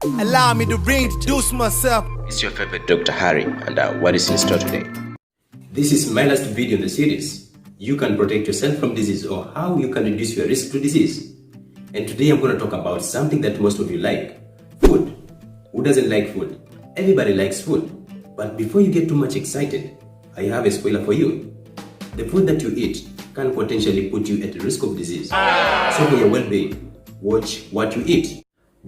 Allow me to reintroduce myself. It's your favorite Dr. Harry, and what is in store today? This is my last video in the series. You can protect yourself from disease, or how you can reduce your risk to disease. And today I'm going to talk about something that most of you like: food. Who doesn't like food? Everybody likes food. But before you get too much excited, I have a spoiler for you. The food that you eat can potentially put you at risk of disease. So for your well-being, watch what you eat.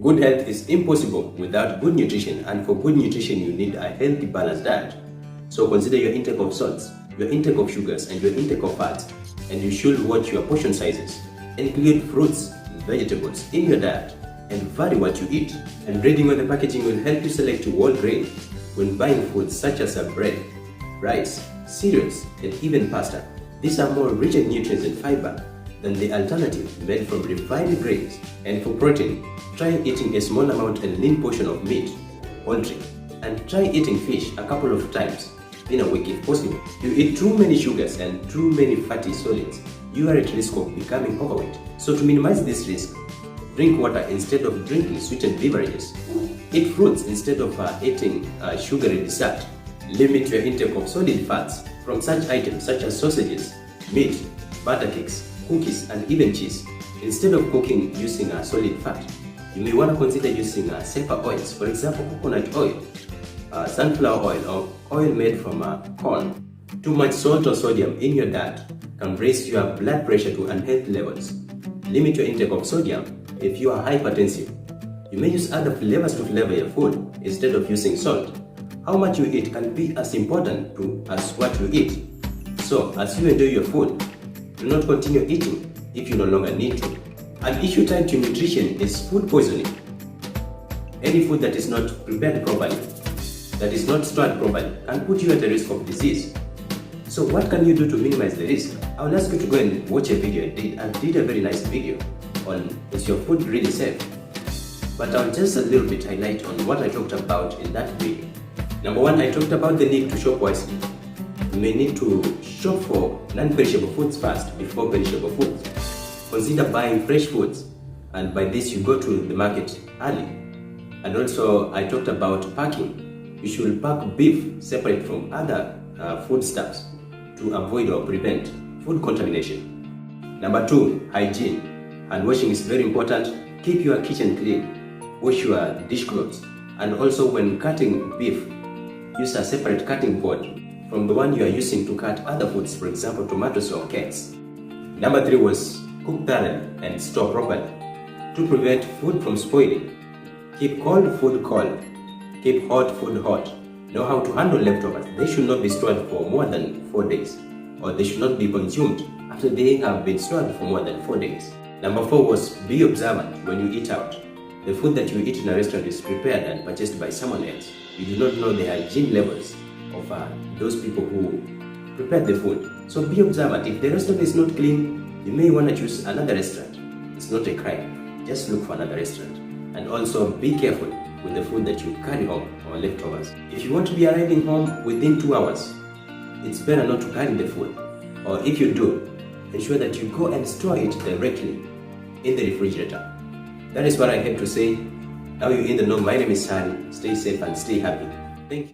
Good health is impossible without good nutrition, and for good nutrition you need a healthy, balanced diet. So consider your intake of salts, your intake of sugars, and your intake of fats, and you should watch your portion sizes. Include fruits, vegetables in your diet, and vary what you eat. And reading on the packaging will help you select whole grain when buying foods such as bread, rice, cereals, and even pasta. These are more rich in nutrients and fiber than the alternative made from refined grains. And for protein, try eating a small amount and lean portion of meat, poultry, and try eating fish a couple of times in a week if possible. If you eat too many sugars and too many fatty solids, you are at risk of becoming overweight. So to minimize this risk, drink water instead of drinking sweetened beverages. Eat fruits instead of eating sugary dessert. Limit your intake of solid fats from such items such as sausages, meat, butter cakes, cookies, and even cheese. Instead of cooking using a solid fat, you may want to consider using safer oils, for example coconut oil, sunflower oil, or oil made from corn. Too much salt or sodium in your diet can raise your blood pressure to unhealthy levels. Limit your intake of sodium if you are hypertensive. You may use other flavors to flavor your food instead of using salt. How much you eat can be as important as what you eat. So as you enjoy your food, do not continue eating if you no longer need to. An issue tied to nutrition is food poisoning. Any food that is not prepared properly, that is not stored properly, can put you at a risk of disease. So what can you do to minimize the risk? I will ask you to go and watch a video I did a very nice video on is your food really safe? But I'll just a little bit highlight on what I talked about in that video. Number one, I talked about the need to shop wisely. You may need to shop for non-perishable foods first before perishable foods. Consider buying fresh foods, and by this you go to the market early. And also I talked about packing. You should pack beef separate from other foodstuffs to avoid or prevent food contamination. Number two, hygiene. Hand washing is very important. Keep your kitchen clean. Wash your dishcloths. And also when cutting beef, use a separate cutting board from the one you are using to cut other foods, for example tomatoes or cakes. Number three was cook thoroughly and store properly to prevent food from spoiling. Keep cold food cold. Keep hot food hot. Know how to handle leftovers. They should not be stored for more than 4 days, or they should not be consumed after they have been stored for more than 4 days. Number four was be observant when you eat out. The food that you eat in a restaurant is prepared and purchased by someone else. You do not know the hygiene levels of those people who prepared the food. So be observant. If the restaurant is not clean, you may want to choose another restaurant. It's not a crime. Just look for another restaurant. And also be careful with the food that you carry home or leftovers. If you want to be arriving home within 2 hours, it's better not to carry the food. Or if you do, ensure that you go and store it directly in the refrigerator. That is what I have to say. Now you're in the know. My name is Harry. Stay safe and stay happy. Thank you.